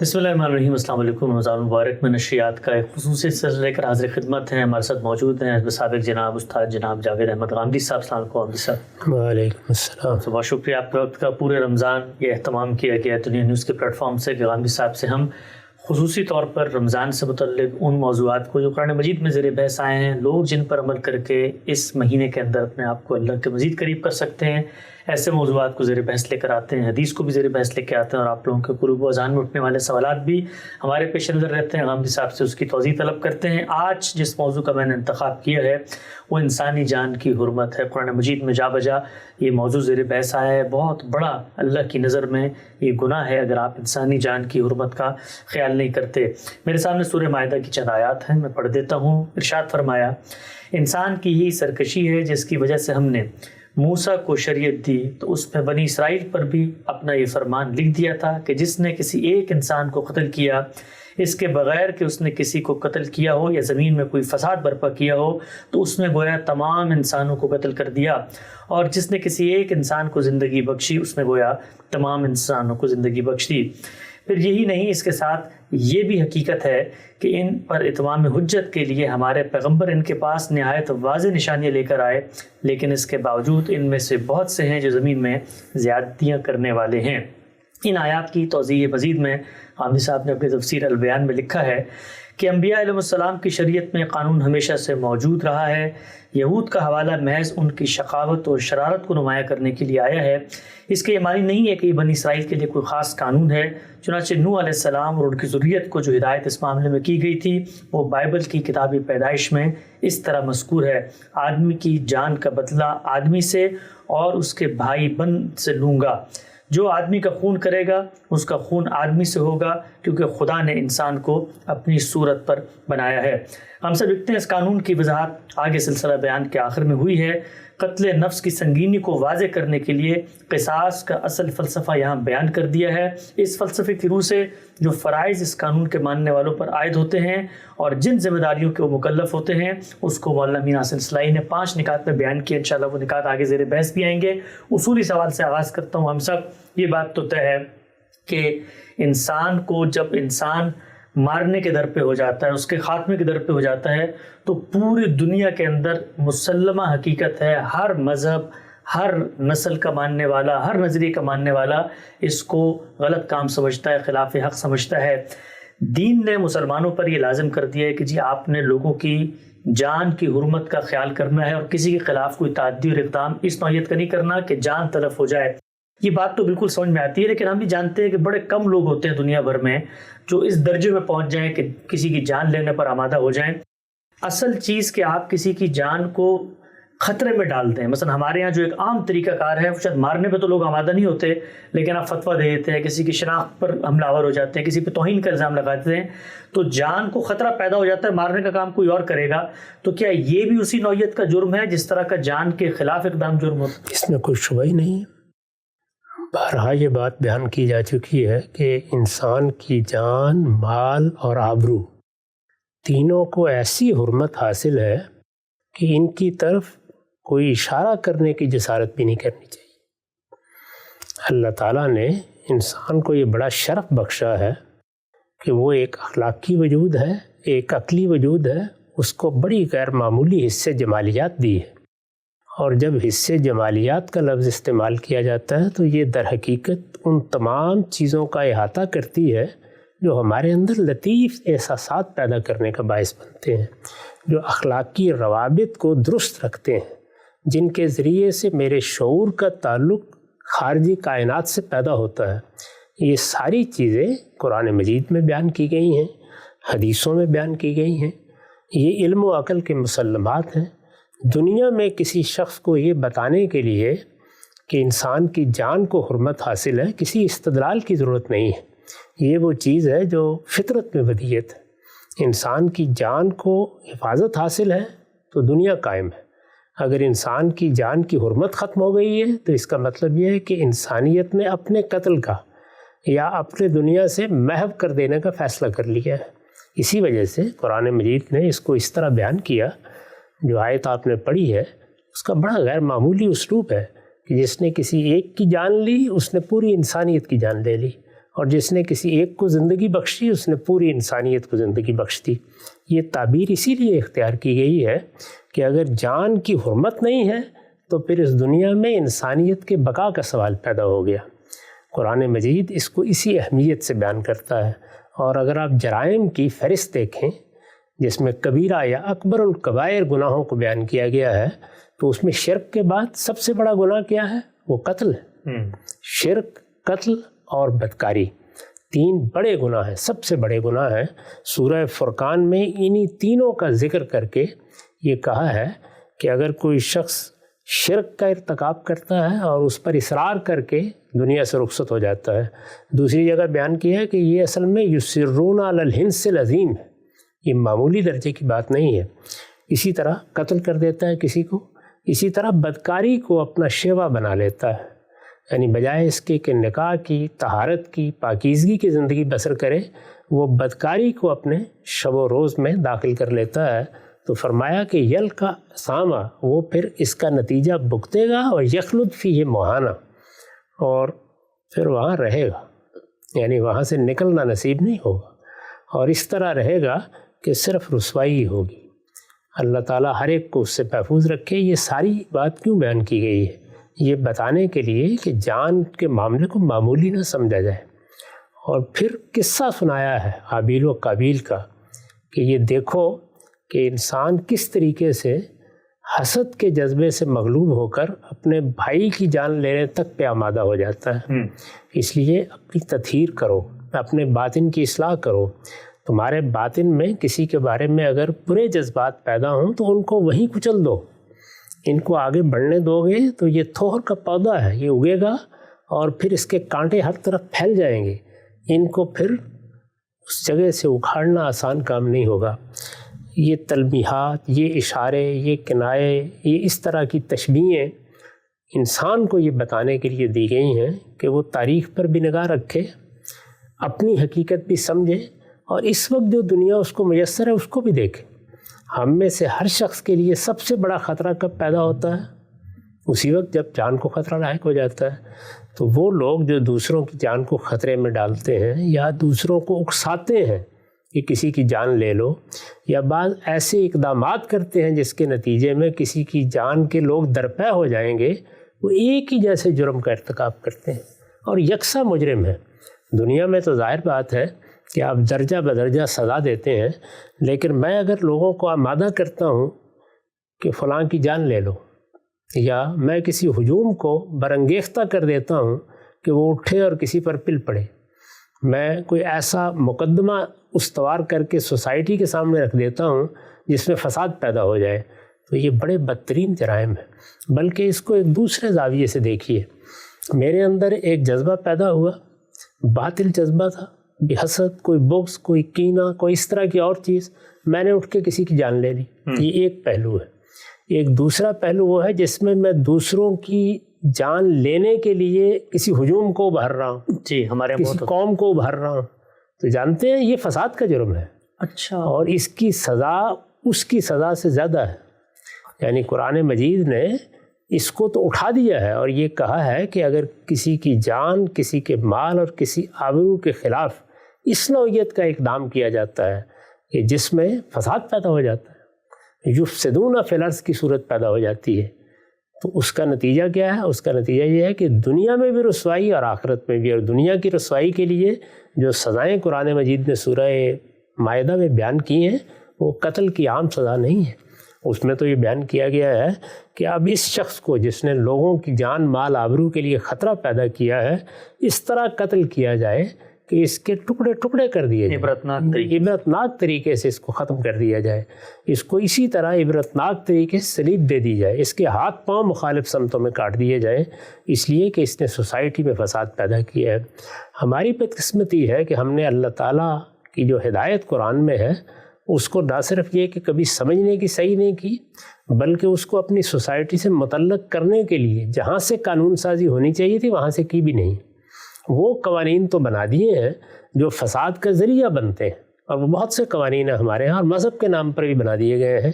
بسم اللہ الرحمن الرحیم۔ السلام علیکم۔ رمضان مبارک میں نشریات کا ایک خصوصی سلسلہ لے کر حاضر خدمت ہیں۔ ہمارے ساتھ موجود ہیں حزب سابق جناب استاد جناب جاوید احمد غامدی صاحب۔ السلام علیکم غامدی صاحب۔ وعلیکم السلام۔ بہت شکریہ آپ کے وقت کا۔ پورے رمضان یہ اہتمام کیا گیا دنیا نیوز کے پلیٹ فارم سے کہ غامدی صاحب سے ہم خصوصی طور پر رمضان سے متعلق ان موضوعات کو جو قرآن مجید میں زیر بحث آئے ہیں، لوگ جن پر عمل کر کے اس مہینے کے اندر اپنے آپ کو اللہ کے مزید قریب کر سکتے ہیں، ایسے موضوعات کو زیر بحث لے کر آتے ہیں، حدیث کو بھی زیر بحث لے کے آتے ہیں، اور آپ لوگوں کے قلوب و اذہان میں اٹھنے والے سوالات بھی ہمارے پیش نظر رہتے ہیں۔ غامدی صاحب سے اس کی توضیح طلب کرتے ہیں۔ آج جس موضوع کا میں نے انتخاب کیا ہے وہ انسانی جان کی حرمت ہے۔ قرآن مجید میں جا بجا یہ موضوع زیر بحث آیا ہے۔ بہت بڑا اللہ کی نظر میں یہ گناہ ہے اگر آپ انسانی جان کی حرمت کا خیال نہیں کرتے۔ میرے سامنے سورہ مائدہ کی چند آیات ہیں، میں پڑھ دیتا ہوں۔ ارشاد فرمایا، انسان کی ہی سرکشی ہے جس کی وجہ سے ہم نے موسیٰ کو شریعت دی تو اس میں بنی اسرائیل پر بھی اپنا یہ فرمان لکھ دیا تھا کہ جس نے کسی ایک انسان کو قتل کیا اس کے بغیر کہ اس نے کسی کو قتل کیا ہو یا زمین میں کوئی فساد برپا کیا ہو تو اس میں گویا تمام انسانوں کو قتل کر دیا، اور جس نے کسی ایک انسان کو زندگی بخشی اس نے گویا تمام انسانوں کو زندگی بخش دی۔ پھر یہی نہیں، اس کے ساتھ یہ بھی حقیقت ہے کہ ان پر اتمام حجت کے لیے ہمارے پیغمبر ان کے پاس نہایت واضح نشانیاں لے کر آئے، لیکن اس کے باوجود ان میں سے بہت سے ہیں جو زمین میں زیادتیاں کرنے والے ہیں۔ ان آیات کی توضیح مزید میں غامدی صاحب نے اپنی تفسیر البیان میں لکھا ہے کہ انبیاء علیہ السلام کی شریعت میں قانون ہمیشہ سے موجود رہا ہے۔ یہود کا حوالہ محض ان کی شقاوت اور شرارت کو نمایاں کرنے کے لیے آیا ہے۔ اس کے یہ معنی نہیں ہے کہ یہ بنی اسرائیل کے لیے کوئی خاص قانون ہے۔ چنانچہ نوح علیہ السلام اور ان کی ذریت کو جو ہدایت اس معاملے میں کی گئی تھی وہ بائبل کی کتاب پیدائش میں اس طرح مذکور ہے، آدمی کی جان کا بدلہ آدمی سے اور اس کے بھائی بند سے لوں گا۔ جو آدمی کا خون کرے گا اس کا خون آدمی سے ہوگا، کیونکہ خدا نے انسان کو اپنی صورت پر بنایا ہے۔ ہم سب لکھتے ہیں اس قانون کی وضاحت آگے سلسلہ بیان کے آخر میں ہوئی ہے۔ قتل نفس کی سنگینی کو واضح کرنے کے لیے قصاص کا اصل فلسفہ یہاں بیان کر دیا ہے۔ اس فلسفے کی روح سے جو فرائض اس قانون کے ماننے والوں پر عائد ہوتے ہیں اور جن ذمہ داریوں کے وہ مکلف ہوتے ہیں اس کو مولانا امین حسن اصلاحی نے 5 نکات میں بیان کیا۔ انشاءاللہ وہ نکات آگے زیر بحث بھی آئیں گے۔ اصولی سوال سے آغاز کرتا ہوں۔ ہم سب یہ بات تو طے ہے کہ انسان کو جب انسان مارنے کے در پہ ہو جاتا ہے، اس کے خاتمے کے در پہ ہو جاتا ہے، تو پوری دنیا کے اندر مسلمہ حقیقت ہے، ہر مذہب، ہر نسل کا ماننے والا، ہر نظریے کا ماننے والا اس کو غلط کام سمجھتا ہے، خلاف حق سمجھتا ہے۔ دین نے مسلمانوں پر یہ لازم کر دیا ہے کہ جی آپ نے لوگوں کی جان کی حرمت کا خیال کرنا ہے اور کسی کے خلاف کوئی تعدی اور اقدام اس نوعیت کا نہیں کرنا کہ جان تلف ہو جائے۔ یہ بات تو بالکل سمجھ میں آتی ہے، لیکن ہم بھی جانتے ہیں کہ بڑے کم لوگ ہوتے ہیں دنیا بھر میں جو اس درجے میں پہنچ جائیں کہ کسی کی جان لینے پر آمادہ ہو جائیں۔ اصل چیز کہ آپ کسی کی جان کو خطرے میں ڈال دیں، مثلا ہمارے ہاں جو ایک عام طریقہ کار ہے، شاید مارنے پہ تو لوگ آمادہ نہیں ہوتے لیکن آپ فتویٰ دے دیتے ہیں، کسی کی شناخت پر حملہ آور ہو جاتے ہیں، کسی پہ توہین کا الزام لگاتے ہیں، تو جان کو خطرہ پیدا ہو جاتا ہے، مارنے کا کام کوئی اور کرے گا۔ تو کیا یہ بھی اسی نوعیت کا جرم ہے جس طرح کا جان کے خلاف اقدام جرم ہوتا ہے؟ اس میں کوئی شبہ ہی نہیں۔ بارہا یہ بات بیان کی جا چکی ہے کہ انسان کی جان، مال اور آبرو تینوں کو ایسی حرمت حاصل ہے کہ ان کی طرف کوئی اشارہ کرنے کی جسارت بھی نہیں کرنی چاہیے۔ اللہ تعالیٰ نے انسان کو یہ بڑا شرف بخشا ہے کہ وہ ایک اخلاقی وجود ہے، ایک عقلی وجود ہے، اس کو بڑی غیر معمولی حصے جمالیات دی ہے، اور جب حصے جمالیات کا لفظ استعمال کیا جاتا ہے تو یہ در حقیقت ان تمام چیزوں کا احاطہ کرتی ہے جو ہمارے اندر لطیف احساسات پیدا کرنے کا باعث بنتے ہیں، جو اخلاقی روابط کو درست رکھتے ہیں، جن کے ذریعے سے میرے شعور کا تعلق خارجی کائنات سے پیدا ہوتا ہے۔ یہ ساری چیزیں قرآن مجید میں بیان کی گئی ہیں، حدیثوں میں بیان کی گئی ہیں، یہ علم و عقل کے مسلمات ہیں۔ دنیا میں کسی شخص کو یہ بتانے کے لیے کہ انسان کی جان کو حرمت حاصل ہے کسی استدلال کی ضرورت نہیں ہے، یہ وہ چیز ہے جو فطرت میں ودیعت ہے۔ انسان کی جان کو حفاظت حاصل ہے تو دنیا قائم ہے۔ اگر انسان کی جان کی حرمت ختم ہو گئی ہے تو اس کا مطلب یہ ہے کہ انسانیت نے اپنے قتل کا یا اپنے دنیا سے محو کر دینے کا فیصلہ کر لیا ہے۔ اسی وجہ سے قرآن مجید نے اس کو اس طرح بیان کیا، جو آیت آپ نے پڑھی ہے اس کا بڑا غیر معمولی اسلوب ہے کہ جس نے کسی ایک کی جان لی اس نے پوری انسانیت کی جان لے لی، اور جس نے کسی ایک کو زندگی بخشی اس نے پوری انسانیت کو زندگی بخش دی۔ یہ تعبیر اسی لیے اختیار کی گئی ہے کہ اگر جان کی حرمت نہیں ہے تو پھر اس دنیا میں انسانیت کے بقا کا سوال پیدا ہو گیا۔ قرآن مجید اس کو اسی اہمیت سے بیان کرتا ہے۔ اور اگر آپ جرائم کی فہرست دیکھیں جس میں کبیرہ یا اکبر الکبائر گناہوں کو بیان کیا گیا ہے تو اس میں شرک کے بعد سب سے بڑا گناہ کیا ہے؟ وہ قتل ہے۔ شرک، قتل اور بدکاری 3 بڑے گناہ ہیں، سب سے بڑے گناہ ہیں۔ سورہ فرقان میں انہی تینوں کا ذکر کر کے یہ کہا ہے کہ اگر کوئی شخص شرک کا ارتکاب کرتا ہے اور اس پر اصرار کر کے دنیا سے رخصت ہو جاتا ہے۔ دوسری جگہ بیان کیا ہے کہ یہ اصل میں یسرون علی الحنث العظیم ہے، یہ معمولی درجے کی بات نہیں ہے۔ اسی طرح قتل کر دیتا ہے کسی کو، اسی طرح بدکاری کو اپنا شیوا بنا لیتا ہے، یعنی بجائے اس کے کہ نکاح کی، طہارت کی، پاکیزگی کی زندگی بسر کرے، وہ بدکاری کو اپنے شب و روز میں داخل کر لیتا ہے۔ تو فرمایا کہ یل کا سامہ، وہ پھر اس کا نتیجہ بھگتے گا، اور یخلد فیہ مہانہ، اور پھر وہاں رہے گا، یعنی وہاں سے نکلنا نصیب نہیں ہوگا، اور اس طرح رہے گا کہ صرف رسوائی ہی ہوگی۔ اللہ تعالیٰ ہر ایک کو اس سے محفوظ رکھے۔ یہ ساری بات کیوں بیان کی گئی ہے؟ یہ بتانے کے لیے کہ جان کے معاملے کو معمولی نہ سمجھا جائے۔ اور پھر قصہ سنایا ہے حابیل و قابیل کا کہ یہ دیکھو کہ انسان کس طریقے سے حسد کے جذبے سے مغلوب ہو کر اپنے بھائی کی جان لینے تک پہ آمادہ ہو جاتا ہے۔ اس لیے اپنی تطہیر کرو، اپنے باطن کی اصلاح کرو۔ تمہارے باطن میں کسی کے بارے میں اگر برے جذبات پیدا ہوں تو ان کو وہیں کچل دو، ان کو آگے بڑھنے دو گے تو یہ تھوہر کا پودا ہے، یہ اگے گا اور پھر اس کے کانٹے ہر طرف پھیل جائیں گے۔ ان کو پھر اس جگہ سے اکھاڑنا آسان کام نہیں ہوگا۔ یہ تلمیحات، یہ اشارے، یہ کنائے، یہ اس طرح کی تشبیہیں انسان کو یہ بتانے کے لیے دی گئی ہیں کہ وہ تاریخ پر بھی نگاہ رکھے، اپنی حقیقت بھی سمجھے، اور اس وقت جو دنیا اس کو میسر ہے اس کو بھی دیکھے۔ ہم میں سے ہر شخص کے لیے سب سے بڑا خطرہ کب پیدا ہوتا ہے؟ اسی وقت جب جان کو خطرہ لاحق ہو جاتا ہے۔ تو وہ لوگ جو دوسروں کی جان کو خطرے میں ڈالتے ہیں یا دوسروں کو اکساتے ہیں کہ کسی کی جان لے لو، یا بعض ایسے اقدامات کرتے ہیں جس کے نتیجے میں کسی کی جان کے لوگ درپے ہو جائیں گے، وہ ایک ہی جیسے جرم کا ارتکاب کرتے ہیں اور یکساں مجرم ہیں۔ دنیا میں تو ظاہر بات ہے کہ آپ درجہ بدرجہ سزا دیتے ہیں، لیکن میں اگر لوگوں کو آمادہ کرتا ہوں کہ فلاں کی جان لے لو، یا میں کسی ہجوم کو برانگیختہ کر دیتا ہوں کہ وہ اٹھے اور کسی پر پل پڑے، میں کوئی ایسا مقدمہ استوار کر کے سوسائٹی کے سامنے رکھ دیتا ہوں جس میں فساد پیدا ہو جائے، تو یہ بڑے بدترین جرائم ہیں۔ بلکہ اس کو ایک دوسرے زاویے سے دیکھیے۔ میرے اندر ایک جذبہ پیدا ہوا، باطل جذبہ تھا، بے حسد، کوئی بغض، کوئی کینہ، کوئی اس طرح کی اور چیز، میں نے اٹھ کے کسی کی جان لے لی۔ یہ ایک پہلو ہے۔ ایک دوسرا پہلو وہ ہے جس میں میں دوسروں کی جان لینے کے لیے کسی ہجوم کو ابھر رہا ہوں، جی ہمارے کسی قوم کو ابھر رہا ہوں۔ تو جانتے ہیں یہ فساد کا جرم ہے۔ اچھا، اور اس کی سزا اس کی سزا سے زیادہ ہے۔ یعنی قرآن مجید نے اس کو تو اٹھا دیا ہے اور یہ کہا ہے کہ اگر کسی کی جان، کسی کے مال اور کسی آبرو کے خلاف اس نوعیت کا اقدام کیا جاتا ہے کہ جس میں فساد پیدا ہو جاتا ہے، یفسدون فی الارض کی صورت پیدا ہو جاتی ہے، تو اس کا نتیجہ کیا ہے؟ اس کا نتیجہ یہ ہے کہ دنیا میں بھی رسوائی اور آخرت میں بھی۔ اور دنیا کی رسوائی کے لیے جو سزائیں قرآن مجید نے سورہ مائدہ میں بیان کی ہیں وہ قتل کی عام سزا نہیں ہے۔ اس میں تو یہ بیان کیا گیا ہے کہ اب اس شخص کو جس نے لوگوں کی جان، مال، آبرو کے لیے خطرہ پیدا کیا ہے، اس طرح قتل کیا جائے کہ اس کے ٹکڑے ٹکڑے کر دیے جائیں، عبرتناک طریقے سے اس کو ختم کر دیا جائے، اس کو اسی طرح عبرتناک طریقے سے سلیب دے دی جائے، اس کے ہاتھ پاؤں مخالف سمتوں میں کاٹ دیے جائیں، اس لیے کہ اس نے سوسائٹی میں فساد پیدا کیا ہے۔ ہماری بدقسمتی ہے کہ ہم نے اللہ تعالیٰ کی جو ہدایت قرآن میں ہے اس کو نہ صرف یہ کہ کبھی سمجھنے کی صحیح نہیں کی، بلکہ اس کو اپنی سوسائٹی سے متعلق کرنے کے لیے جہاں سے قانون سازی ہونی چاہیے تھی وہاں سے کی بھی نہیں۔ وہ قوانین تو بنا دیے ہیں جو فساد کا ذریعہ بنتے ہیں، اور وہ بہت سے قوانین ہیں ہمارے یہاں اور مذہب کے نام پر بھی بنا دیے گئے ہیں،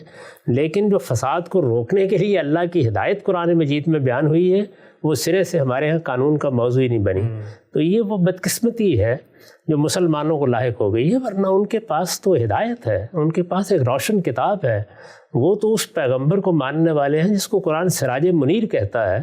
لیکن جو فساد کو روکنے کے لیے اللہ کی ہدایت قرآن مجید میں بیان ہوئی ہے وہ سرے سے ہمارے یہاں قانون کا موضوع ہی نہیں بنی۔ تو یہ وہ بدقسمتی ہے جو مسلمانوں کو لاحق ہو گئی ہے، ورنہ ان کے پاس تو ہدایت ہے، ان کے پاس ایک روشن کتاب ہے، وہ تو اس پیغمبر کو ماننے والے ہیں جس کو قرآن سراج منیر کہتا ہے،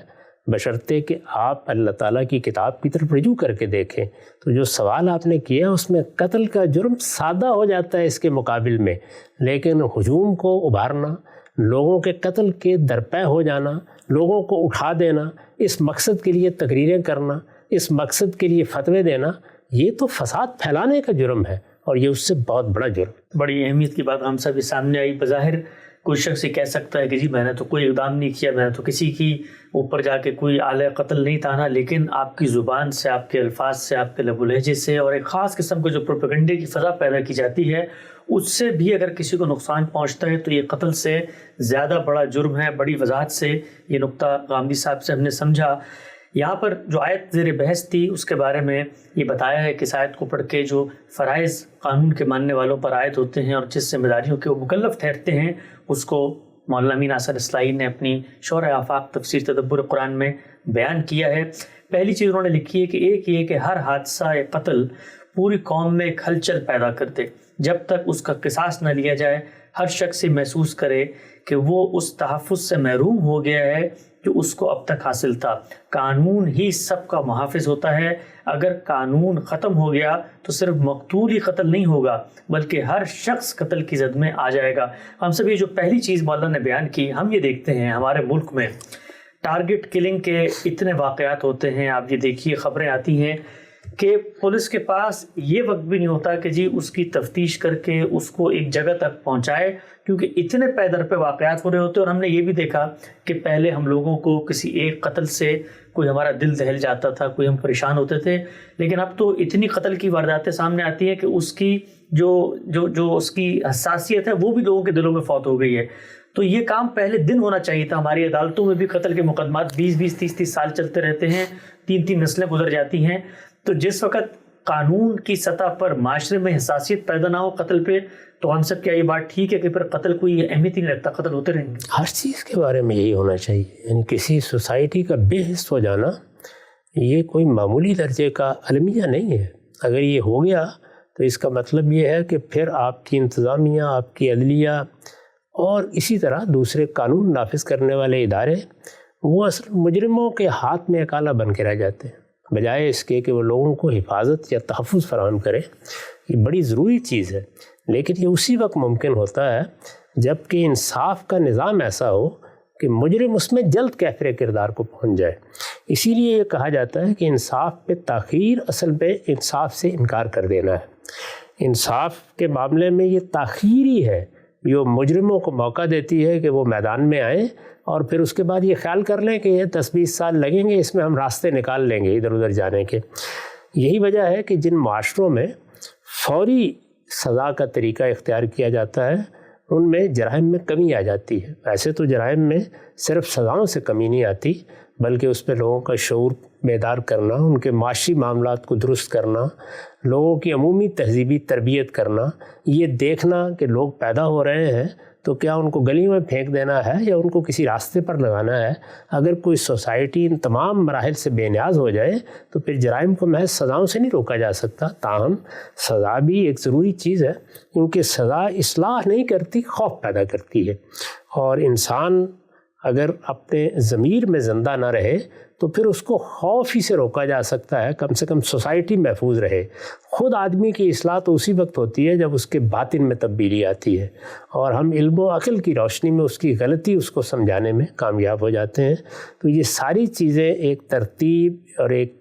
بشرطے کہ آپ اللہ تعالیٰ کی کتاب کی طرف رجوع کر کے دیکھیں۔ تو جو سوال آپ نے کیا اس میں قتل کا جرم سادہ ہو جاتا ہے اس کے مقابل میں، لیکن ہجوم کو ابھارنا، لوگوں کے قتل کے درپے ہو جانا، لوگوں کو اٹھا دینا، اس مقصد کے لیے تقریریں کرنا، اس مقصد کے لیے فتوے دینا، یہ تو فساد پھیلانے کا جرم ہے اور یہ اس سے بہت بڑا جرم۔ بڑی اہمیت کی بات ہم سب کے سامنے آئی۔ بظاہر کوئی شخص یہ کہہ سکتا ہے کہ جی میں نے تو کوئی اقدام نہیں کیا، میں نے تو کسی کی اوپر جا کے کوئی آلہ قتل نہیں تانا، لیکن آپ کی زبان سے، آپ کے الفاظ سے، آپ کے لب و لہجے سے اور ایک خاص قسم کے جو پروپیگنڈے کی فضا پیدا کی جاتی ہے اس سے بھی اگر کسی کو نقصان پہنچتا ہے تو یہ قتل سے زیادہ بڑا جرم ہے۔ بڑی وضاحت سے یہ نقطہ غامدی صاحب سے ہم نے سمجھا۔ یہاں پر جو آیت زیر بحث تھی اس کے بارے میں یہ بتایا ہے کہ اس آیت کو پڑھ کے جو فرائض قانون کے ماننے والوں پر عائد ہوتے ہیں اور جس ذمہ داریوں کے وہ مکلف ٹھہرتے ہیں اس کو مولانا امین احسن اصلاحی نے اپنی شرح آفاق تفسیر تدبر قرآن میں بیان کیا ہے۔ پہلی چیز انہوں نے لکھی ہے کہ ایک یہ کہ ہر حادثہ یا قتل پوری قوم میں ایک ہلچل پیدا کر دے، جب تک اس کا قصاص نہ لیا جائے ہر شخص یہ محسوس کرے کہ وہ اس تحفظ سے محروم ہو گیا ہے جو اس کو اب تک حاصل تھا۔ قانون ہی سب کا محافظ ہوتا ہے، اگر قانون ختم ہو گیا تو صرف مقتول ہی قتل نہیں ہوگا بلکہ ہر شخص قتل کی زد میں آ جائے گا۔ ہم سب یہ جو پہلی چیز مولانا نے بیان کی، ہم یہ دیکھتے ہیں ہمارے ملک میں ٹارگٹ کلنگ کے اتنے واقعات ہوتے ہیں، آپ یہ دیکھیے خبریں آتی ہیں کہ پولیس کے پاس یہ وقت بھی نہیں ہوتا کہ جی اس کی تفتیش کر کے اس کو ایک جگہ تک پہنچائے، کیونکہ اتنے پے در پہ واقعات ہو رہے ہوتے ہیں۔ اور ہم نے یہ بھی دیکھا کہ پہلے ہم لوگوں کو کسی ایک قتل سے کوئی ہمارا دل دہل جاتا تھا، کوئی ہم پریشان ہوتے تھے، لیکن اب تو اتنی قتل کی وارداتیں سامنے آتی ہیں کہ اس کی جو اس کی حساسیت ہے وہ بھی لوگوں کے دلوں میں فوت ہو گئی ہے۔ تو یہ کام پہلے دن ہونا چاہیے تھا۔ ہماری عدالتوں میں بھی قتل کے مقدمات 20-20 30-30 سال چلتے رہتے ہیں، 3-3 نسلیں گزر جاتی ہیں۔ تو جس وقت قانون کی سطح پر معاشرے میں حساسیت پیدا نہ ہو قتل پہ، تو ہم سب کیا یہ بات ٹھیک ہے کہ پھر قتل کوئی اہمیت ہی نہیں لگتا، قتل ہوتے رہیں گے؟ ہر چیز کے بارے میں یہی ہونا چاہیے، یعنی کسی سوسائٹی کا بے حس ہو جانا یہ کوئی معمولی درجے کا المیہ نہیں ہے۔ اگر یہ ہو گیا تو اس کا مطلب یہ ہے کہ پھر آپ کی انتظامیہ، آپ کی عدلیہ اور اسی طرح دوسرے قانون نافذ کرنے والے ادارے وہ اصل مجرموں کے ہاتھ میں اکالا بن کے رہ جاتے ہیں، بجائے اس کے کہ وہ لوگوں کو حفاظت یا تحفظ فراہم کرے۔ یہ بڑی ضروری چیز ہے، لیکن یہ اسی وقت ممکن ہوتا ہے جب کہ انصاف کا نظام ایسا ہو کہ مجرم اس میں جلد کیفر کردار کو پہنچ جائے۔ اسی لیے یہ کہا جاتا ہے کہ انصاف پہ تاخیر اصل پہ انصاف سے انکار کر دینا ہے۔ انصاف کے معاملے میں یہ تاخیر ہی ہے جو مجرموں کو موقع دیتی ہے کہ وہ میدان میں آئیں اور پھر اس کے بعد یہ خیال کر لیں کہ یہ 10-20 سال لگیں گے، اس میں ہم راستے نکال لیں گے ادھر ادھر جانے کے۔ یہی وجہ ہے کہ جن معاشروں میں فوری سزا کا طریقہ اختیار کیا جاتا ہے ان میں جرائم میں کمی آ جاتی ہے۔ ایسے تو جرائم میں صرف سزاؤں سے کمی نہیں آتی، بلکہ اس میں لوگوں کا شعور بیدار کرنا، ان کے معاشی معاملات کو درست کرنا، لوگوں کی عمومی تہذیبی تربیت کرنا، یہ دیکھنا کہ لوگ پیدا ہو رہے ہیں تو کیا ان کو گلی میں پھینک دینا ہے یا ان کو کسی راستے پر لگانا ہے۔ اگر کوئی سوسائٹی ان تمام مراحل سے بے نیاز ہو جائے تو پھر جرائم کو محض سزاؤں سے نہیں روکا جا سکتا۔ تاہم سزا بھی ایک ضروری چیز ہے، کیونکہ سزا اصلاح نہیں کرتی، خوف پیدا کرتی ہے، اور انسان اگر اپنے ضمیر میں زندہ نہ رہے تو پھر اس کو خوف ہی سے روکا جا سکتا ہے، کم سے کم سوسائٹی محفوظ رہے۔ خود آدمی کی اصلاح تو اسی وقت ہوتی ہے جب اس کے باطن میں تبدیلی آتی ہے، اور ہم علم و عقل کی روشنی میں اس کی غلطی اس کو سمجھانے میں کامیاب ہو جاتے ہیں۔ تو یہ ساری چیزیں ایک ترتیب اور ایک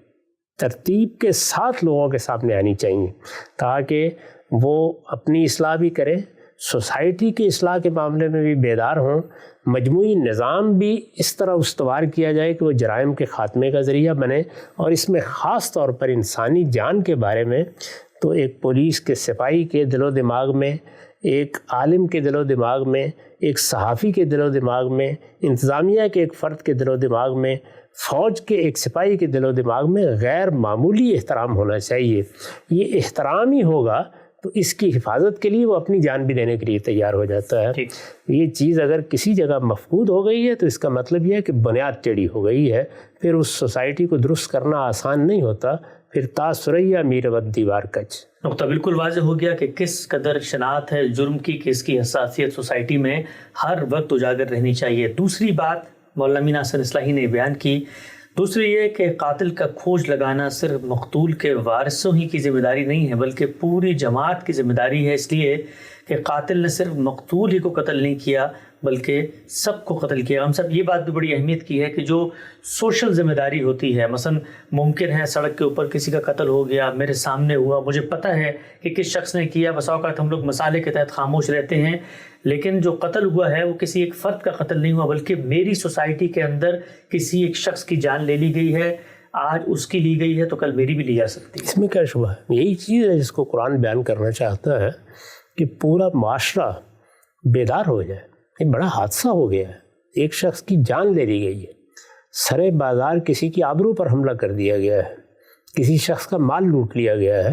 ترتیب کے ساتھ لوگوں کے سامنے آنی چاہیے تاکہ وہ اپنی اصلاح بھی کریں، سوسائٹی کی اصلاح کے معاملے میں بھی بیدار ہوں، مجموعی نظام بھی اس طرح استوار کیا جائے کہ وہ جرائم کے خاتمے کا ذریعہ بنے۔ اور اس میں خاص طور پر انسانی جان کے بارے میں تو ایک پولیس کے سپاہی کے دل و دماغ میں، ایک عالم کے دل و دماغ میں، ایک صحافی کے دل و دماغ میں، انتظامیہ کے ایک فرد کے دل و دماغ میں، فوج کے ایک سپاہی کے دل و دماغ میں غیر معمولی احترام ہونا چاہیے۔ یہ احترام ہی ہوگا تو اس کی حفاظت کے لیے وہ اپنی جان بھی دینے کے لیے تیار ہو جاتا ہے. یہ چیز اگر کسی جگہ مفقود ہو گئی ہے تو اس کا مطلب یہ ہے کہ بنیاد ٹیڑھی ہو گئی ہے. پھر اس سوسائٹی کو درست کرنا آسان نہیں ہوتا. پھر تا سریا میرود دیوار کچ. نقطہ بالکل واضح ہو گیا کہ کس قدر شناخت ہے جرم کی کہ اس کی حساسیت سوسائٹی میں ہر وقت اجاگر رہنی چاہیے. دوسری بات مولانا امین احسن اصلاحی نے بیان کی، دوسری یہ کہ قاتل کا کھوج لگانا صرف مقتول کے وارثوں ہی کی ذمہ داری نہیں ہے بلکہ پوری جماعت کی ذمہ داری ہے، اس لیے کہ قاتل نے صرف مقتول ہی کو قتل نہیں کیا بلکہ سب کو قتل کیا. ہم سب یہ بات بھی بڑی اہمیت کی ہے کہ جو سوشل ذمہ داری ہوتی ہے، مثلا ممکن ہے سڑک کے اوپر کسی کا قتل ہو گیا، میرے سامنے ہوا، مجھے پتہ ہے کہ کس شخص نے کیا، بسا اوقات ہم لوگ مسالے کے تحت خاموش رہتے ہیں، لیکن جو قتل ہوا ہے وہ کسی ایک فرد کا قتل نہیں ہوا بلکہ میری سوسائٹی کے اندر کسی ایک شخص کی جان لے لی گئی ہے. آج اس کی لی گئی ہے تو کل میری بھی لی جا سکتی ہے. اس میں کیا شبہ ہے؟ یہی چیز ہے جس کو قرآن بیان کرنا چاہتا ہے کہ پورا معاشرہ بیدار ہو جائے. یہ بڑا حادثہ ہو گیا ہے، ایک شخص کی جان لے لی گئی ہے، سرے بازار کسی کی آبرو پر حملہ کر دیا گیا ہے، کسی شخص کا مال لوٹ لیا گیا ہے.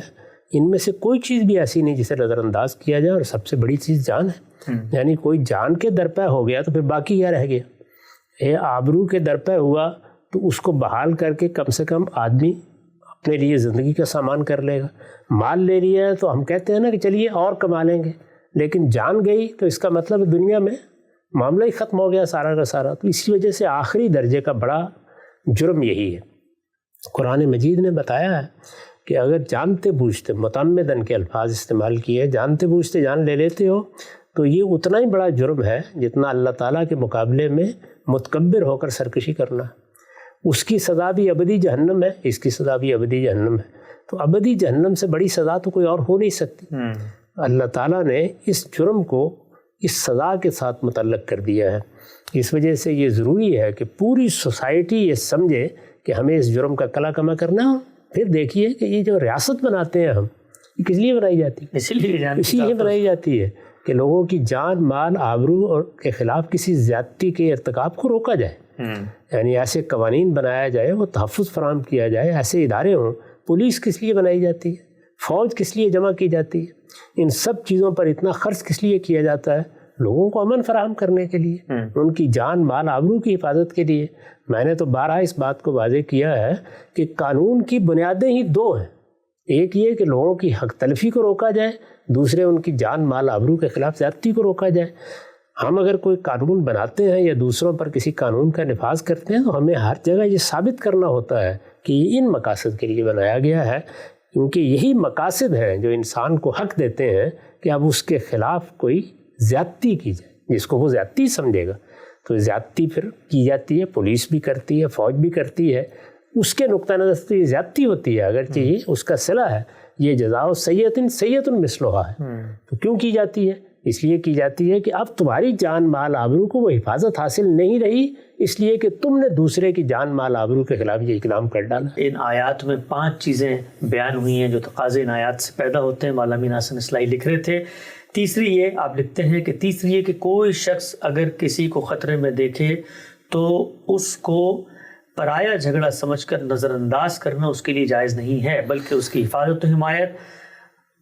ان میں سے کوئی چیز بھی ایسی نہیں جسے نظر انداز کیا جائے، اور سب سے بڑی چیز جان ہے. یعنی کوئی جان کے درپے ہو گیا تو پھر باقی کیا رہ گیا؟ یہ آبرو کے درپے ہوا تو اس کو بحال کر کے کم سے کم آدمی اپنے لیے زندگی کا سامان کر لے گا. مال لے لیا ہے تو ہم کہتے ہیں نا کہ چلیے اور کما لیں گے، لیکن جان گئی تو اس کا مطلب دنیا میں معاملہ ہی ختم ہو گیا سارا کا سارا. تو اسی وجہ سے آخری درجے کا بڑا جرم یہی ہے. قرآن مجید نے بتایا ہے کہ اگر جانتے بوجھتے متعمدن کے الفاظ استعمال کیے، جانتے بوجھتے جان لے لیتے ہو تو یہ اتنا ہی بڑا جرم ہے جتنا اللہ تعالیٰ کے مقابلے میں متکبر ہو کر سرکشی کرنا. اس کی سزا بھی ابدی جہنم ہے، اس کی سزا بھی ابدی جہنم ہے. تو ابدی جہنم سے بڑی سزا تو کوئی اور ہو نہیں سکتی. اللہ تعالیٰ نے اس جرم کو اس سزا کے ساتھ متعلق کر دیا ہے. اس وجہ سے یہ ضروری ہے کہ پوری سوسائٹی یہ سمجھے کہ ہمیں اس جرم کا کلا کما کرنا ہو. پھر دیکھیے کہ یہ جو ریاست بناتے ہیں ہم، یہ کس لیے بنائی جاتی ہے؟ اسی لیے بنائی جاتی ہے کہ لوگوں کی جان، مال، آبرو اور کے خلاف کسی زیادتی کے ارتکاب کو روکا جائے. یعنی ایسے قوانین بنایا جائے، وہ تحفظ فراہم کیا جائے، ایسے ادارے ہوں. پولیس کس لیے بنائی جاتی ہے؟ فوج کس لیے جمع کی جاتی ہے؟ ان سب چیزوں پر اتنا خرچ کس لیے کیا جاتا ہے؟ لوگوں کو امن فراہم کرنے کے لیے، ان کی جان، مال، آبرو کی حفاظت کے لیے. میں نے تو بارہا اس بات کو واضح کیا ہے کہ قانون کی بنیادیں ہی دو ہیں. ایک یہ کہ لوگوں کی حق تلفی کو روکا جائے، دوسرے ان کی جان، مال، آبرو کے خلاف زیادتی کو روکا جائے. ہم اگر کوئی قانون بناتے ہیں یا دوسروں پر کسی قانون کا نفاذ کرتے ہیں تو ہمیں ہر جگہ یہ ثابت کرنا ہوتا ہے کہ یہ ان مقاصد کے لیے بنایا گیا ہے، کیونکہ یہی مقاصد ہیں جو انسان کو حق دیتے ہیں کہ اب اس کے خلاف کوئی زیادتی کی جائے. جس کو وہ زیادتی سمجھے گا تو زیادتی پھر کی جاتی ہے، پولیس بھی کرتی ہے، فوج بھی کرتی ہے. اس کے نقطہ نظر سے یہ زیادتی ہوتی ہے، اگرچہ یہ اس کا صلہ ہے. یہ جزاء سیئۃ سیئۃ مثلھا ہے. تو کیوں کی جاتی ہے؟ اس لیے کی جاتی ہے کہ اب تمہاری جان، مال، آبرو کو وہ حفاظت حاصل نہیں رہی، اس لیے کہ تم نے دوسرے کی جان، مال، آبرو کے خلاف یہ اقدام کر ڈالا. ان آیات میں 5 چیزیں بیان ہوئی ہیں جو تقاضے ان آیات سے پیدا ہوتے ہیں. مولانا امین احسن اصلاحی لکھ رہے تھے تیسری یہ، آپ لکھتے ہیں کہ تیسری یہ کہ کوئی شخص اگر کسی کو خطرے میں دیکھے تو اس کو پرایا جھگڑا سمجھ کر نظر انداز کرنا اس کے لیے جائز نہیں ہے، بلکہ اس کی حفاظت و حمایت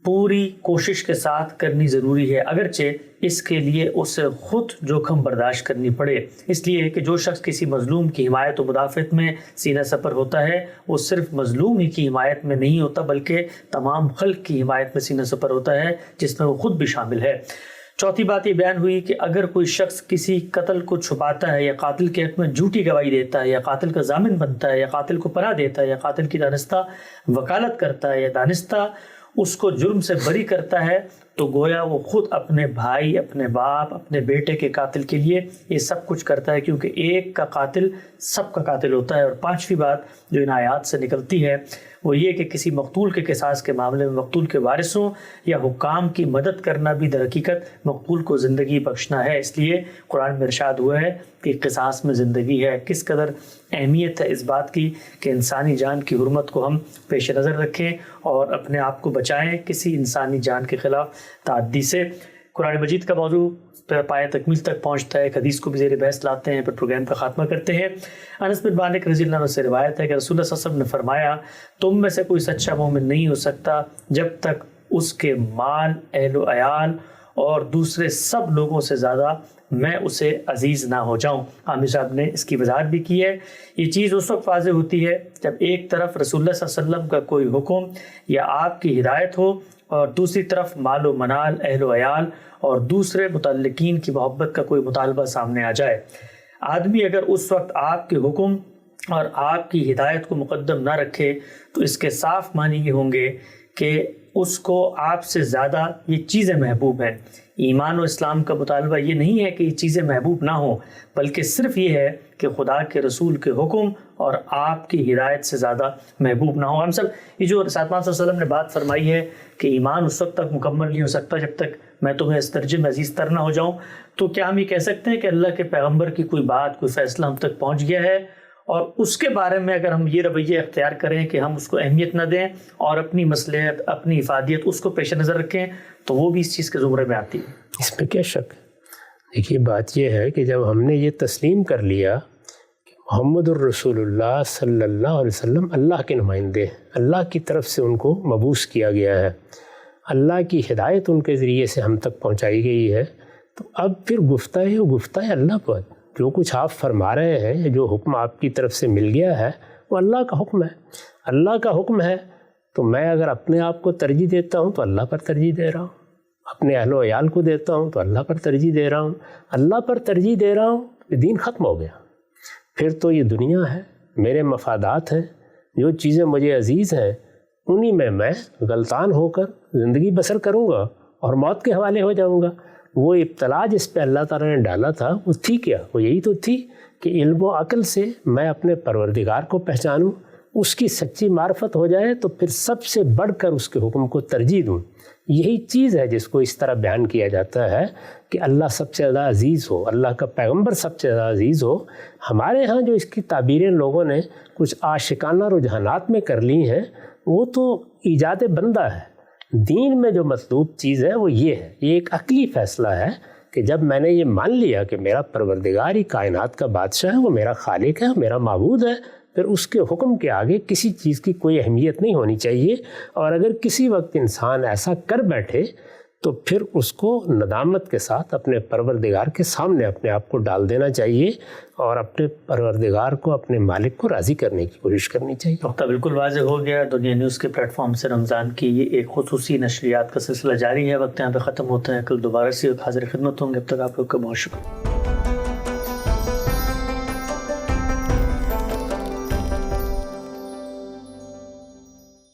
پوری کوشش کے ساتھ کرنی ضروری ہے، اگرچہ اس کے لیے اسے خود جوخم برداشت کرنی پڑے. اس لیے کہ جو شخص کسی مظلوم کی حمایت و مدافعت میں سینہ سپر ہوتا ہے وہ صرف مظلوم ہی کی حمایت میں نہیں ہوتا بلکہ تمام خلق کی حمایت میں سینہ سپر ہوتا ہے، جس میں وہ خود بھی شامل ہے. چوتھی بات یہ بیان ہوئی کہ اگر کوئی شخص کسی قتل کو چھپاتا ہے یا قاتل کے حق میں جھوٹی گواہی دیتا ہے یا قاتل کا ضامن بنتا ہے یا قاتل کو پناہ دیتا ہے یا قاتل کی دانستہ وکالت کرتا ہے یا دانستہ اس کو جرم سے بری کرتا ہے تو گویا وہ خود اپنے بھائی، اپنے باپ، اپنے بیٹے کے قاتل کے لیے یہ سب کچھ کرتا ہے، کیونکہ ایک کا قاتل سب کا قاتل ہوتا ہے. اور 5ویں بات جو ان آیات سے نکلتی ہے وہ یہ کہ کسی مقتول کے قصاص کے معاملے میں مقتول کے وارثوں یا حکام کی مدد کرنا بھی در حقیقت مقتول کو زندگی بخشنا ہے. اس لیے قرآن میں ارشاد ہوا ہے کہ قصاص میں زندگی ہے. کس قدر اہمیت ہے اس بات کی کہ انسانی جان کی حرمت کو ہم پیش نظر رکھیں اور اپنے آپ کو بچائیں کسی انسانی جان کے خلاف تعدی سے. قرآن مجید کا موضوع پایہ تکمیل تک پہنچتا ہے. ایک حدیث کو بھی زیر بحث لاتے ہیں، پھر پروگرام کا خاتمہ کرتے ہیں. انس بن مالک رضی اللہ عنہ سے روایت ہے کہ رسول اللہ صلی اللہ علیہ وسلم نے فرمایا تم میں سے کوئی سچا مومن نہیں ہو سکتا جب تک اس کے مال، اہل و عیال اور دوسرے سب لوگوں سے زیادہ میں اسے عزیز نہ ہو جاؤں۔ عامر صاحب نے اس کی وضاحت بھی کی ہے۔ یہ چیز اس وقت واضح ہوتی ہے جب ایک طرف رسول اللہ صلی اللہ علیہ وسلم کا کوئی حکم یا آپ کی ہدایت ہو اور دوسری طرف مال و منال، اہل و عیال اور دوسرے متعلقین کی محبت کا کوئی مطالبہ سامنے آ جائے۔ آدمی اگر اس وقت آپ کے حکم اور آپ کی ہدایت کو مقدم نہ رکھے تو اس کے صاف معنی یہ ہوں گے کہ اس کو آپ سے زیادہ یہ چیزیں محبوب ہیں۔ ایمان و اسلام کا مطالبہ یہ نہیں ہے کہ یہ چیزیں محبوب نہ ہوں، بلکہ صرف یہ ہے کہ خدا کے رسول کے حکم اور آپ کی ہدایت سے زیادہ محبوب نہ ہوں۔ ہم سب یہ جو رسول اللہ صلی اللہ علیہ وسلم نے بات فرمائی ہے کہ ایمان اس وقت تک مکمل نہیں ہو سکتا جب تک میں تمہیں اس درجے میں عزیز تر نہ ہو جاؤں، تو کیا ہم یہ کہہ سکتے ہیں کہ اللہ کے پیغمبر کی کوئی بات، کوئی فیصلہ ہم تک پہنچ گیا ہے اور اس کے بارے میں اگر ہم یہ رویہ اختیار کریں کہ ہم اس کو اہمیت نہ دیں اور اپنی مصلحت، اپنی افادیت اس کو پیش نظر رکھیں، تو وہ بھی اس چیز کے زمرے میں آتی ہے؟ اس میں کیا شک؟ دیکھیے بات یہ ہے کہ جب ہم نے یہ تسلیم کر لیا کہ محمد الرسول اللہ صلی اللہ علیہ وسلم اللہ کے نمائندے ہیں، اللہ کی طرف سے ان کو مبعوث کیا گیا ہے، اللہ کی ہدایت ان کے ذریعے سے ہم تک پہنچائی گئی ہے، تو اب پھر گفتہ اللہ پر جو کچھ آپ فرما رہے ہیں، جو حکم آپ کی طرف سے مل گیا ہے وہ اللہ کا حکم ہے۔ اللہ کا حکم ہے تو میں اگر اپنے آپ کو ترجیح دیتا ہوں تو اللہ پر ترجیح دے رہا ہوں، اپنے اہل و عیال کو دیتا ہوں تو اللہ پر ترجیح دے رہا ہوں، اللہ پر ترجیح دے رہا ہوں تو دین ختم ہو گیا۔ پھر تو یہ دنیا ہے، میرے مفادات ہیں، جو چیزیں مجھے عزیز ہیں انہی میں غلطان ہو کر زندگی بسر کروں گا اور موت کے حوالے ہو جاؤں گا۔ وہ ابتلا جس پہ اللہ تعالیٰ نے ڈالا تھا وہ تھی کیا؟ وہ یہی تو تھی کہ علم و عقل سے میں اپنے پروردگار کو پہچانوں، اس کی سچی معرفت ہو جائے تو پھر سب سے بڑھ کر اس کے حکم کو ترجیح دوں۔ یہی چیز ہے جس کو اس طرح بیان کیا جاتا ہے کہ اللہ سب سے زیادہ عزیز ہو، اللہ کا پیغمبر سب سے زیادہ عزیز ہو۔ ہمارے ہاں جو اس کی تعبیریں لوگوں نے کچھ عاشقانہ رجحانات میں کر لی ہیں وہ تو ایجاد بندہ ہے۔ دین میں جو مطلوب چیز ہے وہ یہ ہے، یہ ایک عقلی فیصلہ ہے کہ جب میں نے یہ مان لیا کہ میرا پروردگار ہی کائنات کا بادشاہ ہے، وہ میرا خالق ہے، میرا معبود ہے، پھر اس کے حکم کے آگے کسی چیز کی کوئی اہمیت نہیں ہونی چاہیے۔ اور اگر کسی وقت انسان ایسا کر بیٹھے تو پھر اس کو ندامت کے ساتھ اپنے پروردگار کے سامنے اپنے آپ کو ڈال دینا چاہیے اور اپنے پروردگار کو، اپنے مالک کو راضی کرنے کی کوشش کرنی چاہیے۔ نقطہ بالکل واضح ہو گیا۔ دنیا نیوز کے پلیٹ فارم سے رمضان کی یہ ایک خصوصی نشریات کا سلسلہ جاری ہے۔ وقت یہاں پہ ختم ہوتا ہے، کل دوبارہ سے حاضر خدمت ہوں گے۔ اب تک آپ لوگ کا بہت شکریہ۔